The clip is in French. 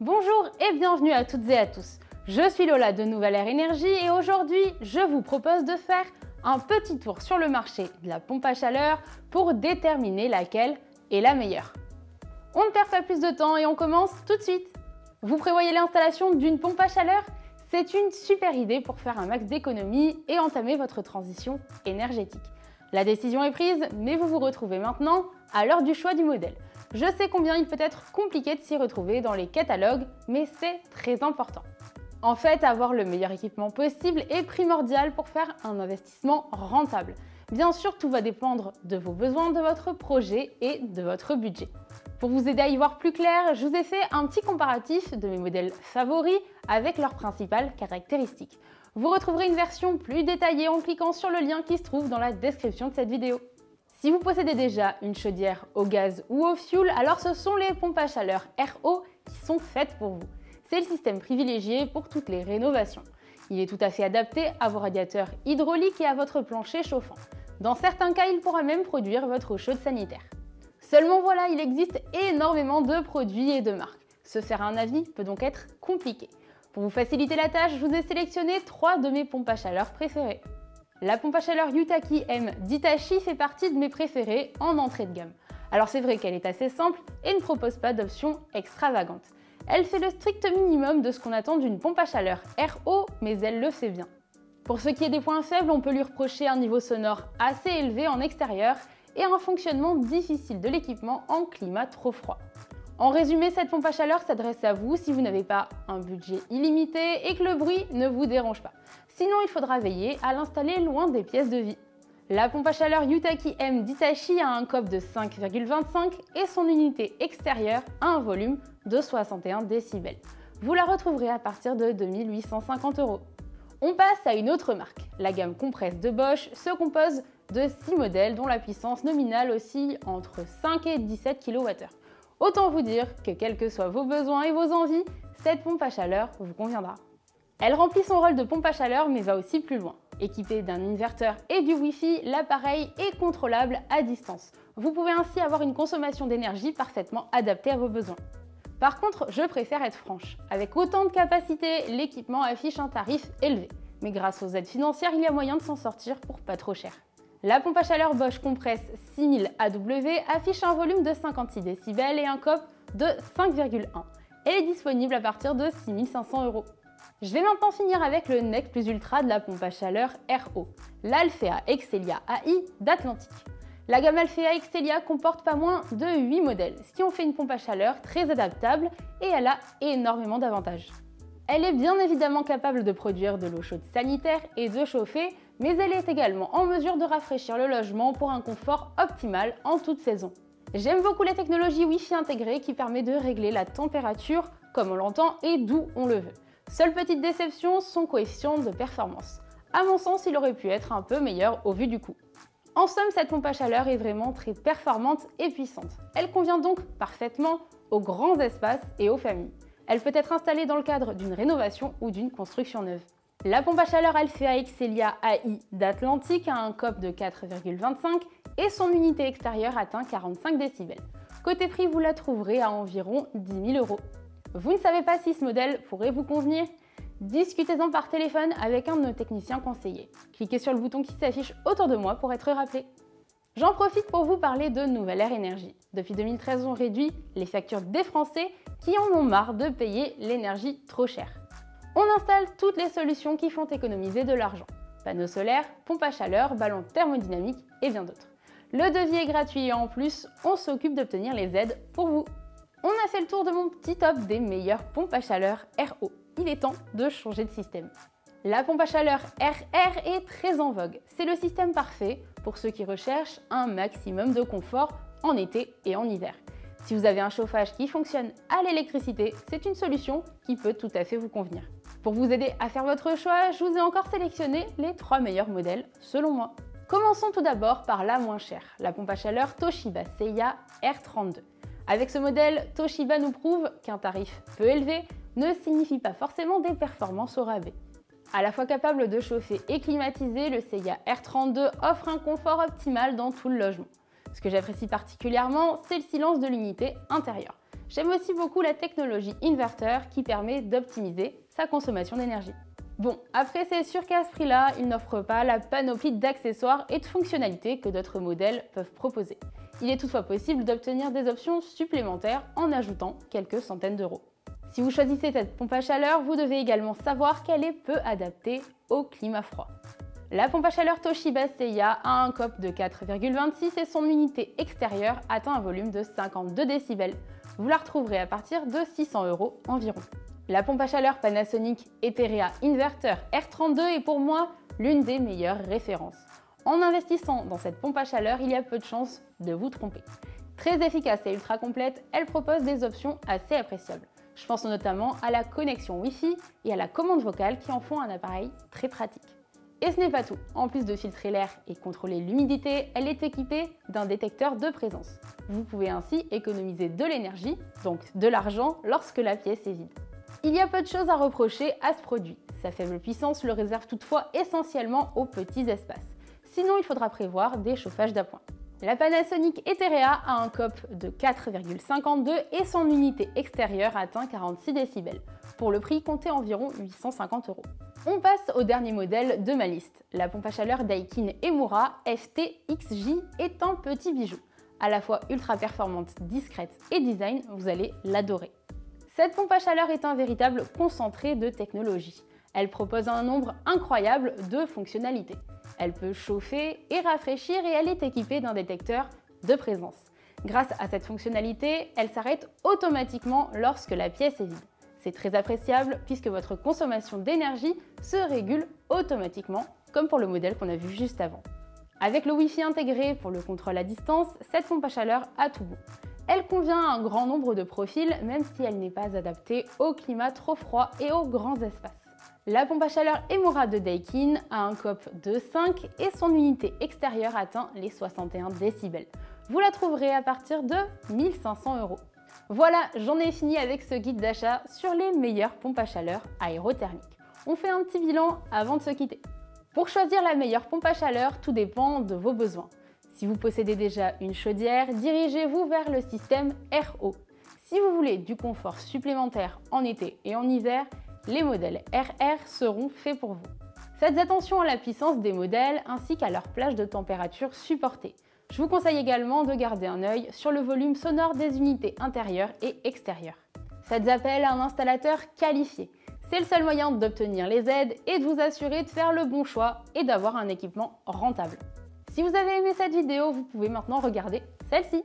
Bonjour et bienvenue à toutes et à tous. Je suis Lola de Nouvelle Air Énergie et aujourd'hui, je vous propose de faire un petit tour sur le marché de la pompe à chaleur pour déterminer laquelle est la meilleure. On ne perd pas plus de temps et on commence tout de suite. Vous prévoyez l'installation d'une pompe à chaleur? C'est une super idée pour faire un max d'économies et entamer votre transition énergétique. La décision est prise, mais vous vous retrouvez maintenant à l'heure du choix du modèle. Je sais combien il peut être compliqué de s'y retrouver dans les catalogues, mais c'est très important. En fait, avoir le meilleur équipement possible est primordial pour faire un investissement rentable. Bien sûr, tout va dépendre de vos besoins, de votre projet et de votre budget. Pour vous aider à y voir plus clair, je vous ai fait un petit comparatif de mes modèles favoris avec leurs principales caractéristiques. Vous retrouverez une version plus détaillée en cliquant sur le lien qui se trouve dans la description de cette vidéo. Si vous possédez déjà une chaudière au gaz ou au fioul, alors ce sont les pompes à chaleur RO qui sont faites pour vous. C'est le système privilégié pour toutes les rénovations. Il est tout à fait adapté à vos radiateurs hydrauliques et à votre plancher chauffant. Dans certains cas, il pourra même produire votre eau chaude sanitaire. Seulement voilà, il existe énormément de produits et de marques. Se faire un avis peut donc être compliqué. Pour vous faciliter la tâche, je vous ai sélectionné 3 de mes pompes à chaleur préférées. La pompe à chaleur Yutaki M d'Hitachi fait partie de mes préférées en entrée de gamme. Alors c'est vrai qu'elle est assez simple et ne propose pas d'options extravagantes. Elle fait le strict minimum de ce qu'on attend d'une pompe à chaleur RO, mais elle le fait bien. Pour ce qui est des points faibles, on peut lui reprocher un niveau sonore assez élevé en extérieur et un fonctionnement difficile de l'équipement en climat trop froid. En résumé, cette pompe à chaleur s'adresse à vous si vous n'avez pas un budget illimité et que le bruit ne vous dérange pas. Sinon, il faudra veiller à l'installer loin des pièces de vie. La pompe à chaleur Yutaki M d'Hitachi a un COP de 5,25 et son unité extérieure a un volume de 61 décibels. Vous la retrouverez à partir de 2850 €. On passe à une autre marque. La gamme Compresse de Bosch se compose de 6 modèles dont la puissance nominale oscille entre 5 et 17 kWh. Autant vous dire que quels que soient vos besoins et vos envies, cette pompe à chaleur vous conviendra. Elle remplit son rôle de pompe à chaleur mais va aussi plus loin. Équipée d'un inverteur et du Wi-Fi, l'appareil est contrôlable à distance. Vous pouvez ainsi avoir une consommation d'énergie parfaitement adaptée à vos besoins. Par contre, je préfère être franche. Avec autant de capacité, l'équipement affiche un tarif élevé. Mais grâce aux aides financières, il y a moyen de s'en sortir pour pas trop cher. La pompe à chaleur Bosch Compresse 6000 AW affiche un volume de 56 décibels et un COP de 5,1. Elle est disponible à partir de 6500 €. Je vais maintenant finir avec le nec plus ultra de la pompe à chaleur RO, l'Alfea Excelia AI d'Atlantic. La gamme Alfea Excelia comporte pas moins de 8 modèles, ce qui en fait une pompe à chaleur très adaptable et elle a énormément d'avantages. Elle est bien évidemment capable de produire de l'eau chaude sanitaire et de chauffer, mais elle est également en mesure de rafraîchir le logement pour un confort optimal en toute saison. J'aime beaucoup la technologie Wi-Fi intégrée qui permet de régler la température comme on l'entend et d'où on le veut. Seule petite déception, son coefficient de performance. À mon sens, il aurait pu être un peu meilleur au vu du coût. En somme, cette pompe à chaleur est vraiment très performante et puissante. Elle convient donc parfaitement aux grands espaces et aux familles. Elle peut être installée dans le cadre d'une rénovation ou d'une construction neuve. La pompe à chaleur Alfea Excelia AI d'Atlantic a un COP de 4,25 et son unité extérieure atteint 45 décibels. Côté prix, vous la trouverez à environ 10 000 €. Vous ne savez pas si ce modèle pourrait vous convenir? Discutez-en par téléphone avec un de nos techniciens conseillers. Cliquez sur le bouton qui s'affiche autour de moi pour être rappelé. J'en profite pour vous parler de Nouvelle Air Énergie. Depuis 2013, on réduit les factures des Français qui en ont marre de payer l'énergie trop chère. On installe toutes les solutions qui font économiser de l'argent. Panneaux solaires, pompes à chaleur, ballons thermodynamiques et bien d'autres. Le devis est gratuit et en plus, on s'occupe d'obtenir les aides pour vous. On a fait le tour de mon petit top des meilleures pompes à chaleur RO. Il est temps de changer de système. La pompe à chaleur RR est très en vogue. C'est le système parfait pour ceux qui recherchent un maximum de confort en été et en hiver. Si vous avez un chauffage qui fonctionne à l'électricité, c'est une solution qui peut tout à fait vous convenir. Pour vous aider à faire votre choix, je vous ai encore sélectionné les 3 meilleurs modèles selon moi. Commençons tout d'abord par la moins chère, la pompe à chaleur Toshiba Seiya R32. Avec ce modèle, Toshiba nous prouve qu'un tarif peu élevé ne signifie pas forcément des performances au rabais. À la fois capable de chauffer et climatiser, le Seiya R32 offre un confort optimal dans tout le logement. Ce que j'apprécie particulièrement, c'est le silence de l'unité intérieure. J'aime aussi beaucoup la technologie inverter qui permet d'optimiser sa consommation d'énergie. Bon, après c'est sûr qu'à ce prix-là, il n'offre pas la panoplie d'accessoires et de fonctionnalités que d'autres modèles peuvent proposer. Il est toutefois possible d'obtenir des options supplémentaires en ajoutant quelques centaines d'euros. Si vous choisissez cette pompe à chaleur, vous devez également savoir qu'elle est peu adaptée au climat froid. La pompe à chaleur Toshiba Seiya a un COP de 4,26 et son unité extérieure atteint un volume de 52 décibels. Vous la retrouverez à partir de 600 € environ. La pompe à chaleur Panasonic Eterea Inverter R32 est pour moi l'une des meilleures références. En investissant dans cette pompe à chaleur, il y a peu de chances de vous tromper. Très efficace et ultra complète, elle propose des options assez appréciables. Je pense notamment à la connexion Wi-Fi et à la commande vocale qui en font un appareil très pratique. Et ce n'est pas tout. En plus de filtrer l'air et contrôler l'humidité, elle est équipée d'un détecteur de présence. Vous pouvez ainsi économiser de l'énergie, donc de l'argent, lorsque la pièce est vide. Il y a peu de choses à reprocher à ce produit. Sa faible puissance le réserve toutefois essentiellement aux petits espaces. Sinon, il faudra prévoir des chauffages d'appoint. La Panasonic Eterea a un COP de 4,52 et son unité extérieure atteint 46 décibels. Pour le prix, comptez environ 850 €. On passe au dernier modèle de ma liste. La pompe à chaleur Daikin Emura FT-XJ est un petit bijou. À la fois ultra performante, discrète et design, vous allez l'adorer. Cette pompe à chaleur est un véritable concentré de technologie. Elle propose un nombre incroyable de fonctionnalités. Elle peut chauffer et rafraîchir et elle est équipée d'un détecteur de présence. Grâce à cette fonctionnalité, elle s'arrête automatiquement lorsque la pièce est vide. C'est très appréciable puisque votre consommation d'énergie se régule automatiquement, comme pour le modèle qu'on a vu juste avant. Avec le Wi-Fi intégré pour le contrôle à distance, cette pompe à chaleur a tout bon. Elle convient à un grand nombre de profils, même si elle n'est pas adaptée au climat trop froid et aux grands espaces. La pompe à chaleur Emura de Daikin a un COP de 5 et son unité extérieure atteint les 61 décibels. Vous la trouverez à partir de 1500 €. Voilà, j'en ai fini avec ce guide d'achat sur les meilleures pompes à chaleur aérothermiques. On fait un petit bilan avant de se quitter. Pour choisir la meilleure pompe à chaleur, tout dépend de vos besoins. Si vous possédez déjà une chaudière, dirigez-vous vers le système RO. Si vous voulez du confort supplémentaire en été et en hiver, les modèles RR seront faits pour vous. Faites attention à la puissance des modèles ainsi qu'à leur plage de température supportée. Je vous conseille également de garder un œil sur le volume sonore des unités intérieures et extérieures. Faites appel à un installateur qualifié. C'est le seul moyen d'obtenir les aides et de vous assurer de faire le bon choix et d'avoir un équipement rentable. Si vous avez aimé cette vidéo, vous pouvez maintenant regarder celle-ci.